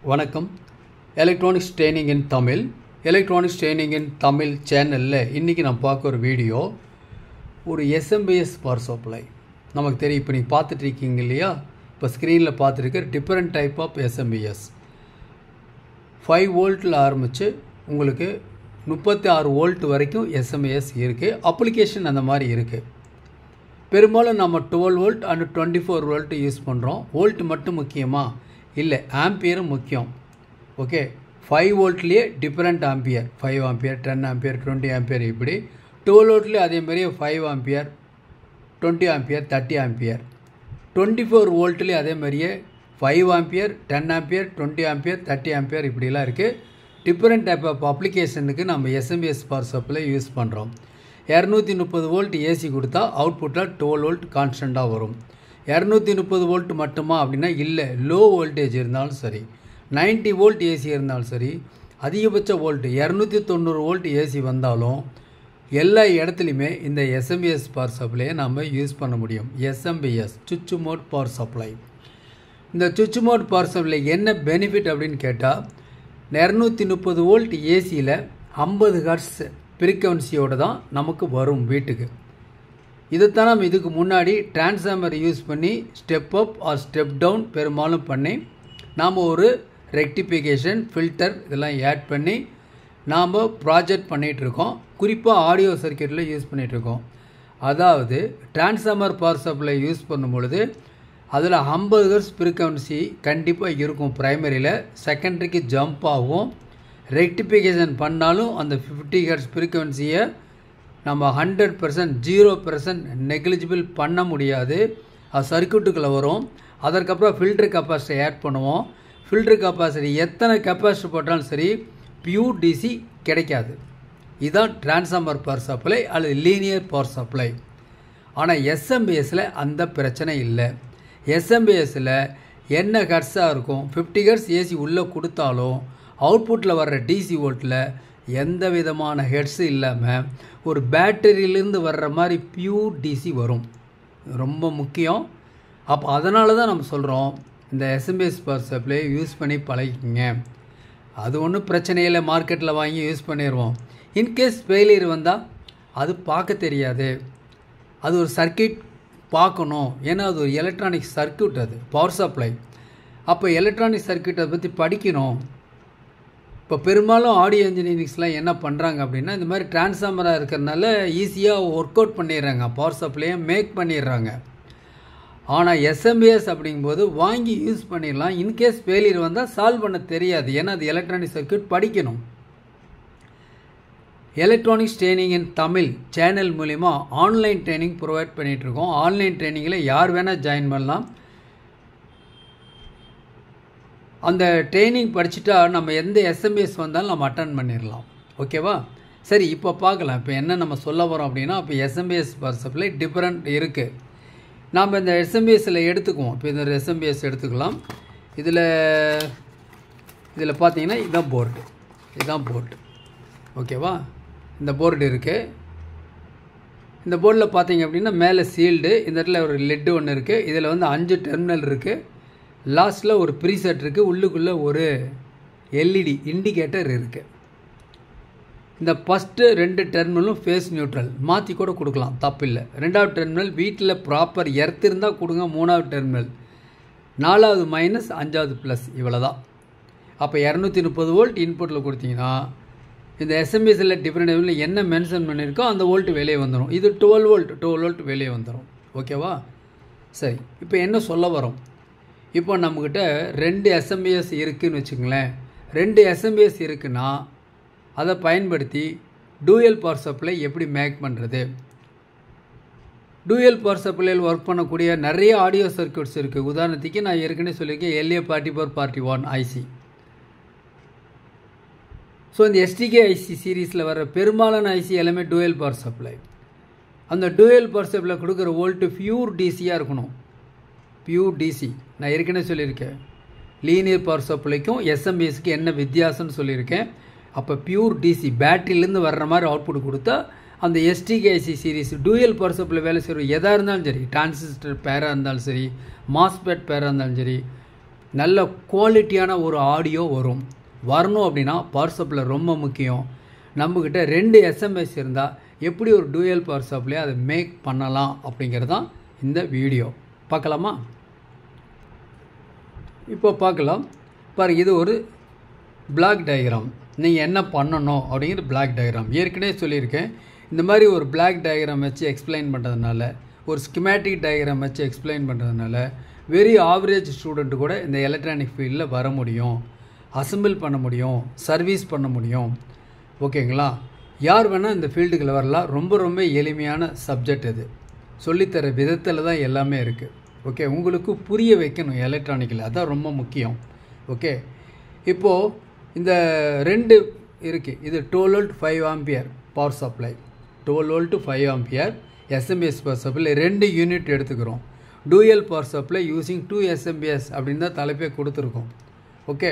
வணக்கம். Electronics training இன் Tamil. Electronics training இன் தமிழ் சேனலில் இன்றைக்கி நான் பார்க்க ஒரு வீடியோ, ஒரு எஸ்எம்பிஎஸ் பவர் சப்ளை. நமக்கு தெரியும், இப்போ நீங்கள் பார்த்துட்ருக்கீங்க இல்லையா, இப்போ ஸ்க்ரீனில் பார்த்துருக்க டிஃப்ரெண்ட் டைப் ஆஃப் எஸ்எம்பிஎஸ். 5 வோல்ட்டில் ஆரம்பித்து உங்களுக்கு 36 வோல்ட் வரைக்கும் எஸ்எம்பிஎஸ் இருக்குது. அப்ளிகேஷன் அந்த மாதிரி இருக்குது. பெரும்பாலும் நம்ம 12 வோல்ட் அண்ட் 24 வோல்ட் யூஸ் பண்ணுறோம். வோல்ட் மட்டும் முக்கியமாக இல்லை, ஆம்பியரும் முக்கியம். ஓகே, 5 வோல்ட்லேயே different ampere, 5 ampere, 10 ampere, 20 ampere, இப்படி 12 வோல்ட்லேயே அதேமாதிரியே 5 ஆம்பியர், 20 ஆம்பியர், 30 ஆம்பியர். 24 வோல்ட்லேயே அதேமாதிரியே 5 ஆம்பியர், 10 ஆம்பியர், 20 ஆம்பியர், 30 ஆம்பியர், இப்படிலாம் இருக்குது. டிஃப்ரெண்ட் டைப் ஆஃப் அப்ளிகேஷனுக்கு நம்ம எஸ்எம்பிஎஸ் பவர் சப்ளை யூஸ் பண்ணுறோம். 230 வோல்ட் ஏசி கொடுத்தா அவுட்புட்டில் 12 வோல்ட் கான்ஸ்டண்ட்டாக வரும். 230 வோல்ட் மட்டுமா அப்படின்னா இல்லை, லோ வோல்டேஜ் இருந்தாலும் சரி, 90 வோல்ட் ஏசி இருந்தாலும் சரி, அதிகபட்ச வோல்ட் 290 வோல்ட் ஏசி வந்தாலும் எல்லா இடத்துலையுமே இந்த எஸ்எம்பிஎஸ் பவர் சப்ளையை நம்ம யூஸ் பண்ண முடியும். எஸ்எம்பிஎஸ் சுவிட்ச் மோட் பவர் சப்ளை. இந்த சுவிட்ச் மோட் பவர் சப்ளை என்ன பெனிஃபிட் அப்படின்னு கேட்டால், 230 வோல்ட் ஏசியில் 50 ஹெர்ட்ஸ் ஃப்ரீக்வன்சியோடு தான் நமக்கு வரும் வீட்டுக்கு. இதைத்தான் நம்ம இதுக்கு முன்னாடி டிரான்ஸ்ஃபார்மர் யூஸ் பண்ணி step up or step down பெரும்பாலும் பண்ணி நாம் ஒரு ரெக்டிஃபிகேஷன் ஃபில்டர் இதெல்லாம் ஆட் பண்ணி நாம் ப்ராஜெக்ட் பண்ணிகிட்ருக்கோம். குறிப்பாக ஆடியோ சர்க்யூட்டில் யூஸ் பண்ணிகிட்ருக்கோம். அதாவது டிரான்ஸ்ஃபார்மர் பவர் சப்ளை யூஸ் பண்ணும் பொழுது அதில் 50 ஹெர்ட்ஸ் ஃப்ரீக்வன்சி கண்டிப்பாக இருக்கும் ப்ரைமரியில். செகண்டரிக்கு ஜம்ப் ஆகும். ரெக்டிஃபிகேஷன் பண்ணாலும் அந்த 50 ஹெர்ட்ஸ் ஃப்ரீக்வன்சியை நம்ம 100%, 0% நெக்லிஜிபிள் பண்ண முடியாது. அது சர்க்யூட்டுக்குள்ளே வரும். அதற்கப்புறம் ஃபில்டர் கெப்பாசிட்டி ஆட் பண்ணுவோம். ஃபில்டர் கெப்பாசிட்டி எத்தனை கெப்பாசிட்டி போட்டாலும் சரி, பியூர் டிசி கிடைக்காது. இதுதான் டிரான்ஸ்ஃபார்மர் பவர் சப்ளை அல்லது லீனியர் பவர் சப்ளை. ஆனால் எஸ்எம்பிஎஸில் அந்த பிரச்சனை இல்லை. எஸ்எம்பிஎஸில் என்ன ஹெர்ட்ஸாக இருக்கும், 50 ஹெர்ட்ஸ் ஏசி உள்ளே கொடுத்தாலும் அவுட்புட்டில் வர்ற டிசி வோல்ட்டில் எந்த விதமான ஹெட்ஸு இல்லாமல் ஒரு பேட்டரியிலேருந்து வர்ற மாதிரி பியூர் டிசி வரும். ரொம்ப முக்கியம். அப்போ அதனால தான் நம்ம சொல்கிறோம், இந்த எஸ்எம்பிஎஸ் பவர் சப்ளை யூஸ் பண்ணி பழகிங்க. அது ஒன்றும் பிரச்சனை இல்லை, மார்க்கெட்டில் வாங்கி யூஸ் பண்ணிடுவோம். இன்கேஸ் ஃபெயிலியர் வந்தால் அது பார்க்க தெரியாது. அது ஒரு சர்க்யூட் பார்க்கணும். ஏன்னா அது ஒரு எலக்ட்ரானிக் சர்க்யூட், அது பவர் சப்ளை. அப்போ எலக்ட்ரானிக் சர்க்யூட்டை பற்றி படிக்கணும். இப்போ பெரும்பாலும் ஆடியோ இன்ஜினியரிங்ஸ்லாம் என்ன பண்ணுறாங்க அப்படின்னா, இந்த மாதிரி டிரான்ஸ்ஃபார்மராக இருக்கிறதுனால ஈஸியாக ஒர்க் அவுட் பண்ணிடுறாங்க, பவர் சப்ளையை மேக் பண்ணிடுறாங்க. ஆனால் எஸ்எம்பிஎஸ் அப்படிங்கும்போது வாங்கி யூஸ் பண்ணிடலாம். இன்கேஸ் ஃபெயிலியர் வந்தால் சால்வ் பண்ண தெரியாது. ஏன்னா அது எலக்ட்ரானிக் சர்க்யூட் படிக்கணும். எலக்ட்ரானிக்ஸ் ட்ரைனிங் இன் தமிழ் சேனல் மூலிமா ஆன்லைன் ட்ரைனிங் ப்ரொவைட் பண்ணிகிட்ருக்கோம். ஆன்லைன் ட்ரைனிங்கில் யார் வேணால் ஜாயின் பண்ணலாம். அந்த ட்ரைனிங் படிச்சுட்டா நம்ம எந்த எஸ்எம்பிஎஸ் வந்தாலும் நம்ம அட்டன் பண்ணிடலாம். ஓகேவா? சரி, இப்போ பார்க்கலாம். இப்போ என்ன நம்ம சொல்ல வரோம் அப்படின்னா, இப்போ எஸ்எம்பிஎஸ் பவர் சப்ளை டிஃப்ரெண்ட் இருக்குது. நாம் இந்த எஸ்எம்பிஎஸில் எடுத்துக்குவோம். இப்போ இந்த எஸ்எம்பிஎஸ் எடுத்துக்கலாம். இதில் பார்த்தீங்கன்னா இதுதான் போர்டு. ஓகேவா? இந்த போர்டு இருக்குது. இந்த போர்டில் பார்த்தீங்க அப்படின்னா மேலே சீல்டு, இந்த இடத்துல ஒரு லெட்டு ஒன்று இருக்குது. இதில் வந்து 5 டெர்மினல் இருக்குது. லாஸ்ட்டில் ஒரு ப்ரீசெட் இருக்குது. உள்ளுக்குள்ளே ஒரு எல்இடி இண்டிகேட்டர் இருக்குது. இந்த ஃபஸ்ட்டு 2 டெர்மினலும் ஃபேஸ் நியூட்ரல், மாற்றி கூட கொடுக்கலாம், தப்பில்லை. 2வது டெர்மினல் வீட்டில் ப்ராப்பர் எர்த் இருந்தால் கொடுங்க. 3வது டெர்மினல், 4வது மைனஸ், 5வது ப்ளஸ், இவ்வளோ தான். அப்போ 230 வோல்ட் இன்புட்டில் கொடுத்தீங்கன்னா இந்த எஸ்எம்பிஎஸில் டிஃப்ரெண்ட் லெவலில் என்ன மென்ஷன் பண்ணியிருக்கோ அந்த வோல்ட் வெளியே வந்துடும். இது 12 வோல்ட் வெளியே வந்துடும். ஓகேவா? சரி, இப்போ என்ன சொல்ல வரோம், இப்போ நம்மக்கிட்ட 2 எஸ்எம்பிஎஸ் இருக்குதுன்னு வச்சுங்களேன். 2 எஸ்எம்பிஎஸ் இருக்குன்னா அதை பயன்படுத்தி டூயல் பவர் சப்ளை எப்படி மேக் பண்ணுறது. டூயல் பவர் சப்ளையில் ஒர்க் பண்ணக்கூடிய நிறைய ஆடியோ சர்க்யூட்ஸ் இருக்குது. உதாரணத்துக்கு நான் ஏற்கனவே சொல்லியிருக்கேன், LA4441 ஐசி. ஸோ இந்த எஸ்டிகே ஐசி சீரீஸில் வர பெரும்பாலான ஐசி எல்லாமே டூயல் பவர் சப்ளை. அந்த டூயல் பவர் சப்ளை கொடுக்குற வோல்ட்டு பியூர் டிசியாக இருக்கணும். பியூர் டிசி நான் ஏற்கனவே சொல்லியிருக்கேன். லீனியர் பவர் சப்ளைக்கும் எஸ்எம்பிஎஸ்க்கு என்ன வித்தியாசம்னு சொல்லியிருக்கேன். அப்போ பியூர் டிசி பேட்டரியிலேருந்து வர்ற மாதிரி அவுட்புட் கொடுத்தா அந்த எஸ்டிகேஐசி சீரீஸ் டூயல் பவர் சப்ளை வேலை செய்கிற எதாக இருந்தாலும் சரி, டிரான்சிஸ்டர் பேராக இருந்தாலும் சரி, மாஸ்பெட் பேராக இருந்தாலும் சரி, நல்ல குவாலிட்டியான ஒரு ஆடியோ வரணும் அப்படின்னா பவர் சப்ளை ரொம்ப முக்கியம். நம்மக்கிட்ட 2 எஸ்எம்எஸ் இருந்தால் எப்படி ஒரு டூயல் பவர் சப்ளை அதை மேக் பண்ணலாம் அப்படிங்கிறது தான் இந்த வீடியோ. பார்க்கலாமா? இப்போ பார்க்கலாம் பாருங்கள். இது ஒரு பிளாக் டயக்ராம். நீங்கள் என்ன பண்ணணும் அப்படிங்கிற பிளாக் டயக்ராம் ஏற்கனவே சொல்லியிருக்கேன். இந்த மாதிரி ஒரு பிளாக் டயக்ராம் வச்சு எக்ஸ்பிளைன் பண்ணுறதுனால, ஒரு ஸ்கிமேட்டிக் டயக்ராம் வச்சு எக்ஸ்பிளைன் பண்ணுறதுனால வெரி ஆவரேஜ் ஸ்டூடெண்ட்டு கூட இந்த எலக்ட்ரானிக் ஃபீல்டில் வர முடியும், அசம்பிள் பண்ண முடியும், சர்வீஸ் பண்ண முடியும். ஓகேங்களா? யார் வேணால் இந்த ஃபீல்டுக்குள்ள வரலாம். ரொம்ப ரொம்ப எளிமையான சப்ஜெக்ட் இது. சொல்லித்தர விதத்தில் தான் எல்லாமே இருக்குது. ஓகே, உங்களுக்கு புரிய வைக்கணும் எலக்ட்ரானிக்கில், அதான் ரொம்ப முக்கியம். ஓகே, இப்போது இந்த 2 இருக்குது. இது 12 volt 5 ampere power supply, 12 volt 5 ampere SMPS power supply 2 unit எடுத்துக்கிறோம். Dual power supply using 2 SMPS அப்படின்னு தான் தலைப்பே கொடுத்துருக்கோம். ஓகே,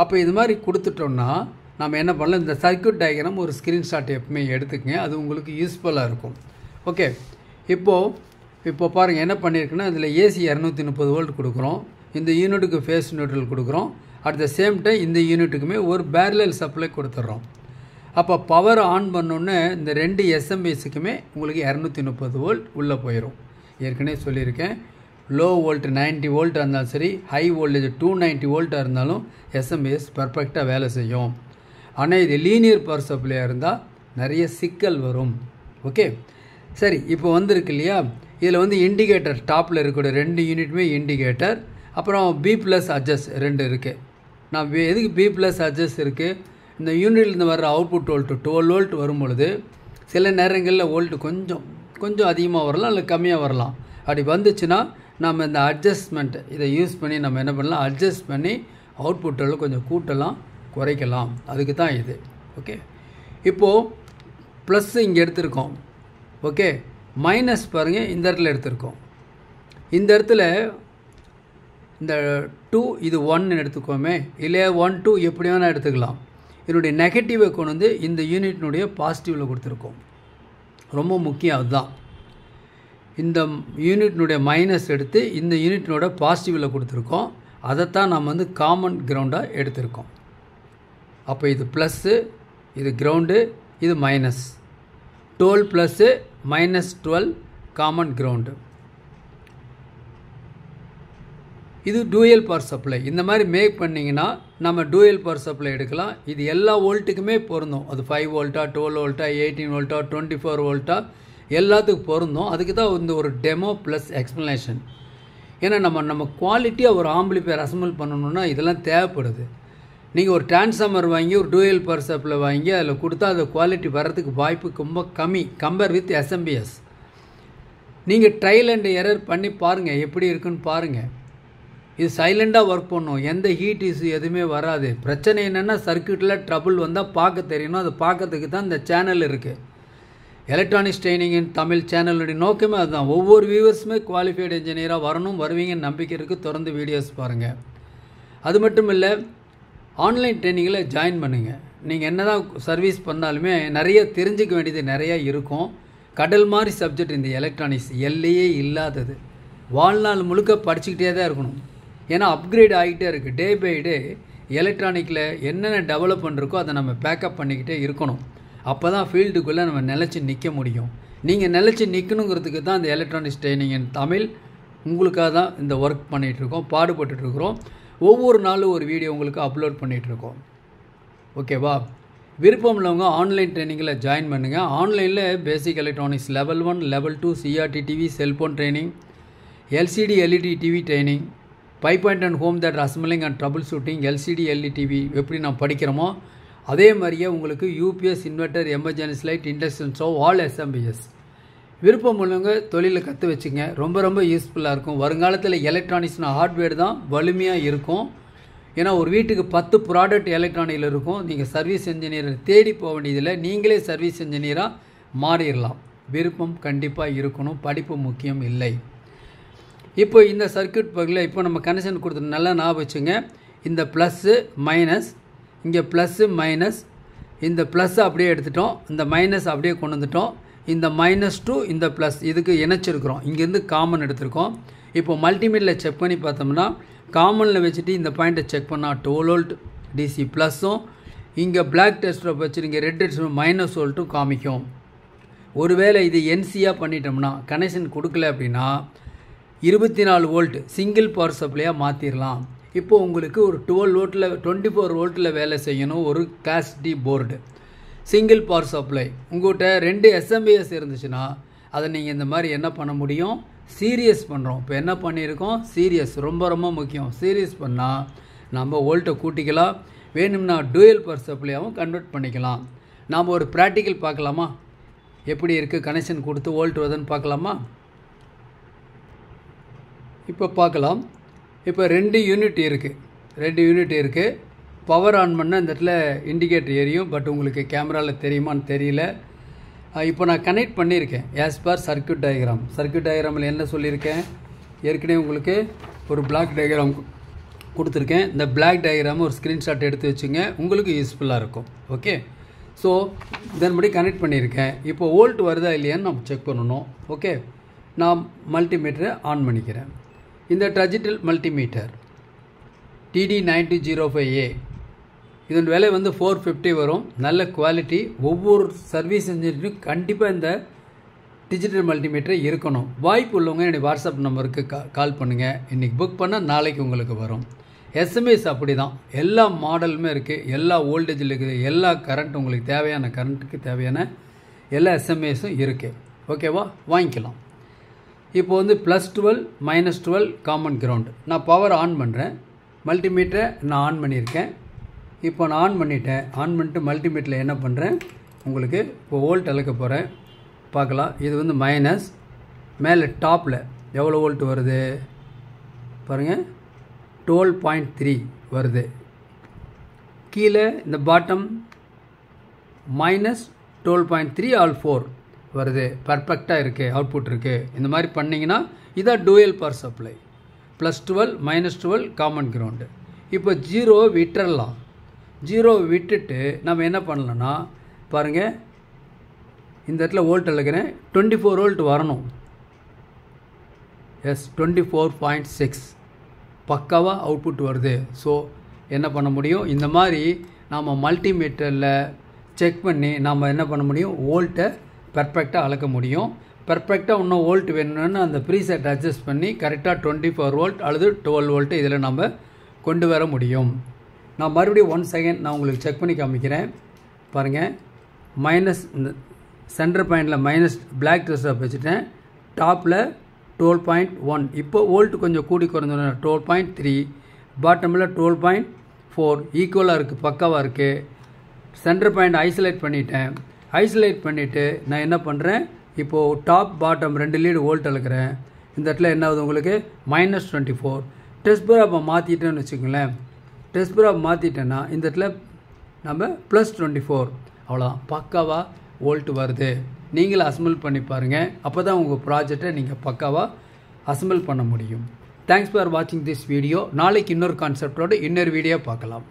அப்போ இது மாதிரி கொடுத்துட்டோம்னா நம்ம என்ன பண்ணலாம், இந்த சர்க்யூட் டயக்ராம் ஒரு ஸ்க்ரீன்ஷாட் எப்பவுமே எடுத்துக்கங்க, அது உங்களுக்கு யூஸ்ஃபுல்லாக இருக்கும். ஓகே, இப்போ பாருங்கள் என்ன பண்ணியிருக்குன்னா, இதில் ஏசி 230 volt கொடுக்குறோம். இந்த யூனிட்டுக்கு ஃபேஸ் நியூட்ரல் கொடுக்குறோம். அட் த சேம் டைம் இந்த யூனிட்டுக்குமே ஒரு பேரலல் சப்ளை கொடுத்துட்றோம். அப்போ பவர் ஆன் பண்ணோன்னே இந்த 2 SMPSக்குமே உங்களுக்கு 230 volt உள்ளே போயிடும். ஏற்கனவே சொல்லியிருக்கேன், லோ வோல்ட் 90 volt இருந்தாலும் சரி, ஹை வோல்டேஜ் 290 volt இருந்தாலும் SMPS பர்ஃபெக்டாக வேலை செய்யும். ஆனால் இது லீனியர் பவர் சப்ளையாக இருந்தால் நிறைய சிக்கல் வரும். ஓகே, சரி. இப்போ வந்திருக்கு இல்லையா, இதில் வந்து இண்டிகேட்டர் டாப்பில் இருக்கக்கூடிய 2 யூனிட்டுமே இண்டிகேட்டர், அப்புறம் B+ அட்ஜஸ்ட் 2 இருக்குது. நான் எதுக்கு B+ அட்ஜஸ்ட் இருக்குது, இந்த யூனிட்லேருந்து வர்ற அவுட்புட் வோல்ட்டு 12 volt வரும் பொழுது சில நேரங்களில் வோல்ட்டு கொஞ்சம் அதிகமாக வரலாம், இல்லை கம்மியாக வரலாம். அப்படி வந்துச்சுன்னா நம்ம இந்த அட்ஜஸ்ட்மெண்ட் இதை யூஸ் பண்ணி நம்ம என்ன பண்ணலாம், அட்ஜஸ்ட் பண்ணி அவுட்புட்டில் கொஞ்சம் கூட்டலாம், குறைக்கலாம். அதுக்கு தான் இது. ஓகே, இப்போது ப்ளஸ் இங்கே எடுத்திருக்கோம். ஓகே, மைனஸ் பாருங்கள் இந்த இடத்துல எடுத்திருக்கோம். இந்த இடத்துல இந்த 2 இது 1 எடுத்துக்கோமே, இல்லை 1 2 எப்படி வேணால் எடுத்துக்கலாம். இதனுடைய நெகட்டிவை கொண்டு வந்து இந்த யூனிட்னுடைய பாசிட்டிவில் கொடுத்துருக்கோம். ரொம்ப முக்கியம் அதுதான். இந்த யூனிட்னுடைய மைனஸ் எடுத்து இந்த யூனிட்னோட பாசிட்டிவில் கொடுத்துருக்கோம். அதைத்தான் நம்ம வந்து காமன் கிரவுண்டாக எடுத்திருக்கோம். அப்போ இது ப்ளஸ்ஸு, இது கிரவுண்டு, இது மைனஸ். 12 plus -12 common ground. இது டூயல் பவர் சப்ளை. இந்த மாதிரி மேக் பண்ணிங்கன்னா நம்ம டூயல் பவர் சப்ளை எடுக்கலாம். இது எல்லா வோல்ட்டுக்குமே பொருந்தும். அது 5 volta 12 volta 18 volta 24 volta எல்லாத்துக்கும் பொருந்தும். அதுக்கு தான் இந்த ஒரு டெமோ ப்ளஸ் எக்ஸ்ப்ளனேஷன். ஏன்னா நம்ம குவாலிட்டியாக ஒரு ஆம்பிளிஃபையர் அசம்பிள் பண்ணணுன்னா இதெல்லாம் தேவைப்படுது. நீங்கள் ஒரு டிரான்ஸ்ஃபார்மர் வாங்கி ஒரு டூயல் பவர் சப்ளை வாங்கி அதில் கொடுத்தா அந்த குவாலிட்டி வர்றதுக்கு வாய்ப்பு ரொம்ப கம்மி கம்பேர் வித் SMPS. நீங்கள் ட்ரையல் அண்ட் எரர் பண்ணி பாருங்கள், எப்படி இருக்குன்னு பாருங்கள். இது சைலண்டாக ஒர்க் பண்ணும், எந்த ஹீட் இஷ்யூ எதுவுமே வராது. பிரச்சனை என்னென்னா சர்க்யூட்டில் ட்ரபுள் வந்தால் பார்க்க தெரியணும். அதை பார்க்கறதுக்கு தான் இந்த சேனல் இருக்குது. எலக்ட்ரானிக்ஸ் ட்ரைனிங் இன் தமிழ் சேனலுடைய நோக்கமே அதுதான். ஒவ்வொரு வியூவர்ஸுமே குவாலிஃபைடு இன்ஜினியராக வரணும், வருவீங்கன்னு நம்பிக்கை இருக்குது. தொடர்ந்து வீடியோஸ் பாருங்கள். அது மட்டும் இல்லை, ஆன்லைன் ட்ரைனிங்கில் ஜாயின் பண்ணுங்கள். நீங்கள் என்ன தான் சர்வீஸ் பண்ணாலுமே நிறைய தெரிஞ்சிக்க வேண்டியது நிறையா இருக்கும். கடல் மாதிரி சப்ஜெக்ட் இந்த எலக்ட்ரானிக்ஸ், எல்லையே இல்லாதது. வாழ்நாள் முழுக்க படிச்சுக்கிட்டே தான் இருக்கணும். ஏன்னா அப்கிரேட் ஆகிட்டே இருக்குது. டே பை டே எலக்ட்ரானிக்கில் என்னென்ன டெவலப்மெண்ட் இருக்கோ அதை நம்ம பேக்கப் பண்ணிக்கிட்டே இருக்கணும். அப்போ தான் ஃபீல்டுக்குள்ளே நம்ம நிலச்சி நிற்க முடியும். நீங்கள் நிலச்சி நிற்கணுங்கிறதுக்கு தான் இந்த எலக்ட்ரானிக்ஸ் ட்ரைனிங் இன் தமிழ் உங்களுக்காக தான் இந்த ஒர்க் பண்ணிகிட்ருக்கோம், பாடுபட்டுருக்குறோம். ஒவ்வொரு நாளும் ஒரு வீடியோ உங்களுக்கு அப்லோட் பண்ணிகிட்ருக்கோம். ஓகேவா? விருப்பம் உள்ளவங்க ஆன்லைன் ட்ரைனிங்கில் ஜாயின் பண்ணுங்கள். ஆன்லைனில் பேசிக் electronics level 1 level 2 CRT TV cellphone training, LCD LED TV training, 5.1 home theatre assembling and trouble shooting, LCD LED TV எப்படி நான் படிக்கிறோமோ அதே மாதிரியே உங்களுக்கு UPS inverter, emergency light, induction stove, all SMPS. விருப்பம் உள்ளவங்க தொழிலை கற்று வச்சுங்க. ரொம்ப ரொம்ப யூஸ்ஃபுல்லாக இருக்கும். வருங்காலத்தில் எலக்ட்ரானிக்ஸ்னா ஹார்ட்வேர் தான் வலிமையாக இருக்கும். ஏன்னா ஒரு வீட்டுக்கு 10 ப்ராடக்ட் எலக்ட்ரானிக்கில் இருக்கும். நீங்கள் சர்வீஸ் இன்ஜினியரை தேடி போக வேண்டியதில்லை, நீங்களே சர்வீஸ் இன்ஜினியராக மாறிடலாம். விருப்பம் கண்டிப்பாக இருக்கணும், படிப்பு முக்கியம் இல்லை. இப்போ இந்த சர்க்யூட் பகுதியில் இப்போ நம்ம கனெக்ஷன் கொடுத்து நல்லா ஞாபகம் வச்சுங்க. இந்த ப்ளஸ்ஸு மைனஸ், இங்கே ப்ளஸ்ஸு மைனஸ், இந்த ப்ளஸ்ஸை அப்படியே எடுத்துட்டோம், இந்த மைனஸ் அப்படியே கொண்டு வந்துட்டோம். இந்த -2 இந்த ப்ளஸ் இதுக்கு இணைச்சிருக்கிறோம். இங்கேருந்து காமன் எடுத்திருக்கோம். இப்போ மல்டிமீட்டரில் செக் பண்ணி பார்த்தோம்னா காமனில் வச்சுட்டு இந்த பாயிண்ட்டை செக் பண்ணால் 12 வோல்ட் டிசி ப்ளஸ்ஸும் இங்கே பிளாக் டெஸ்டரை வச்சுருங்க ரெட் டெஸ்டர் மைனஸ் வோல்ட்டும் காமிக்கும். ஒருவேளை இது என்சியாக பண்ணிட்டோம்னா கனெக்ஷன் கொடுக்கல அப்படின்னா 24 வோல்ட் சிங்கிள் பவர் சப்ளையாக மாற்றிடலாம். இப்போது உங்களுக்கு ஒரு 12 வோல்ட்டில் 24 வோல்ட்டில் வேலை செய்யணும் ஒரு class D board single power supply. உங்கள்கிட்ட 2 SMBS இருந்துச்சுன்னா அதை நீங்கள் இந்த மாதிரி என்ன பண்ண முடியும், சீரியஸ் பண்ணுறோம். இப்போ என்ன பண்ணியிருக்கோம், சீரியஸ் ரொம்ப ரொம்ப முக்கியம். சீரியஸ் பண்ணால் நம்ம வோல்ட்டை கூட்டிக்கலாம், வேணும்னா டூயல் பவர் சப்ளையாகவும் கன்வெர்ட் பண்ணிக்கலாம். நாம் ஒரு ப்ராக்டிக்கல் பார்க்கலாமா, எப்படி இருக்குது கனெக்ஷன் கொடுத்து வோல்ட் வருதுன்னு பார்க்கலாமா. இப்போ பார்க்கலாம். இப்போ 2 யூனிட் இருக்குது. பவர் ஆன் பண்ண இந்த இடத்துல இண்டிகேட்டர் எரியும். பட் உங்களுக்கு கேமராவில் தெரியுமான்னு தெரியல. இப்போ நான் கனெக்ட் பண்ணியிருக்கேன் ஆஸ் பர் சர்க்யூட் டயக்ராமில் என்ன சொல்லியிருக்கேன், ஏற்கனவே உங்களுக்கு ஒரு பிளாக் டயக்ராம் கொடுத்துருக்கேன். இந்த பிளாக் டயக்ராம் ஒரு ஸ்க்ரீன்ஷாட் எடுத்து வச்சுங்க, உங்களுக்கு யூஸ்ஃபுல்லாக இருக்கும். ஓகே, ஸோ இதன்படி கனெக்ட் பண்ணியிருக்கேன். இப்போ வோல்ட் வருதா இல்லையான்னு நம்ம செக் பண்ணணும். ஓகே, நான் மல்டிமீட்டரை ஆன் பண்ணிக்கிறேன். இந்த டிஜிட்டல் மல்டிமீட்டர் TD9205A இதன் விலை வந்து 450 வரும். நல்ல குவாலிட்டி. ஒவ்வொரு சர்வீஸ் இன்ஜினியரும் கண்டிப்பாக இந்த டிஜிட்டல் மல்டிமீட்டர் இருக்கணும். வாய்ப்பு உள்ளவங்க என்னுடைய வாட்ஸ்அப் நம்பருக்கு கால் பண்ணுங்கள். இன்றைக்கி புக் பண்ணால் நாளைக்கு உங்களுக்கு வரும். SMS அப்படி தான், எல்லா மாடலுமே இருக்குது, எல்லா வோல்டேஜில் இருக்குது, எல்லா கரண்ட் உங்களுக்கு தேவையான கரண்ட்டுக்கு தேவையான எல்லா SMSம் இருக்குது. ஓகேவா, வாங்கிக்கலாம். இப்போ வந்து +12 -12 காமன் கிரவுண்டு. நான் பவர் ஆன் பண்ணுறேன். மல்டிமீட்டரை நான் ஆன் பண்ணியிருக்கேன். இப்போ நான் ஆன் பண்ணிட்டு மல்டிமீட்டரில் என்ன பண்ணுறேன், உங்களுக்கு இப்போ வோல்ட் அளக்க போகிறேன். பார்க்கலாம். இது வந்து மைனஸ், மேலே டாப்பில் எவ்வளோ வோல்ட் வருது பாருங்கள், 12.3 வருது. கீழே இந்த பாட்டம் -12.3 ஆல் 4 வருது. பர்ஃபெக்டாக இருக்குது, அவுட்புட் இருக்குது. இந்த மாதிரி பண்ணிங்கன்னா இதான் dual power supply. +12 -12 common ground. இப்போ 0 விட்டுறலாம். 0 விட்டுட்டு நம்ம என்ன பண்ணலான்னா பாருங்கள், இந்த இடத்துல வோல்ட் அழுகிறேன். 24 வோல்ட் வரணும். எஸ், 24.6 பக்காவாக அவுட்புட் வருது. ஸோ என்ன பண்ண முடியும், இந்த மாதிரி நாம் மல்டிமீட்டரில் செக் பண்ணி நாம் என்ன பண்ண முடியும், வோல்ட்டை பர்ஃபெக்டாக அளக்க முடியும். பர்ஃபெக்டாக இன்னும் வோல்ட் வேணும்னு அந்த ப்ரீசெட் அட்ஜஸ்ட் பண்ணி கரெக்டாக 24 வோல்ட் அல்லது 12 வோல்ட்டு இதில் நம்ம கொண்டு வர முடியும். நான் மறுபடியும் 1 செகண்ட் நான் உங்களுக்கு செக் பண்ணி காமிக்கிறேன். பாருங்கள், மைனஸ் இந்த சென்டர் பாயிண்டில் மைனஸ் பிளாக் டெஸ்டர் வச்சுட்டேன். டாப்பில் 12.1. இப்போ வோல்ட் கொஞ்சம் கூடி குறைஞ்சோன்னா 12.3, பாட்டமில் 12.4 ஈக்குவலாக இருக்குது, பக்காவாக இருக்குது. சென்டர் பாயிண்ட் ஐசோலேட் பண்ணிவிட்டு நான் என்ன பண்ணுறேன், இப்போது டாப் பாட்டம் 2 லீடு வோல்ட் அளக்கிறேன். இந்த இடத்துல என்ன ஆகுது உங்களுக்கு, -24. டெஸ்ட் ப்ராப்பை மாற்றிட்டேன்னு வச்சுக்கோங்களேன். டெஸ்ட் ப்ராப் மாற்றிட்டேன்னா இந்த இடத்துல நம்ம +24. அவ்வளோதான், பக்காவாக வோல்ட் வருது. நீங்களும் அசம்பிள் பண்ணி பாருங்கள். அப்போ தான் உங்கள் ப்ராஜெக்டை நீங்கள் பக்காவாக அசம்பிள் பண்ண முடியும். தேங்க்ஸ் ஃபார் வாட்சிங் திஸ் வீடியோ. நாளைக்கு இன்னொரு கான்செப்டோடு இன்னொரு வீடியோ பார்க்கலாம்.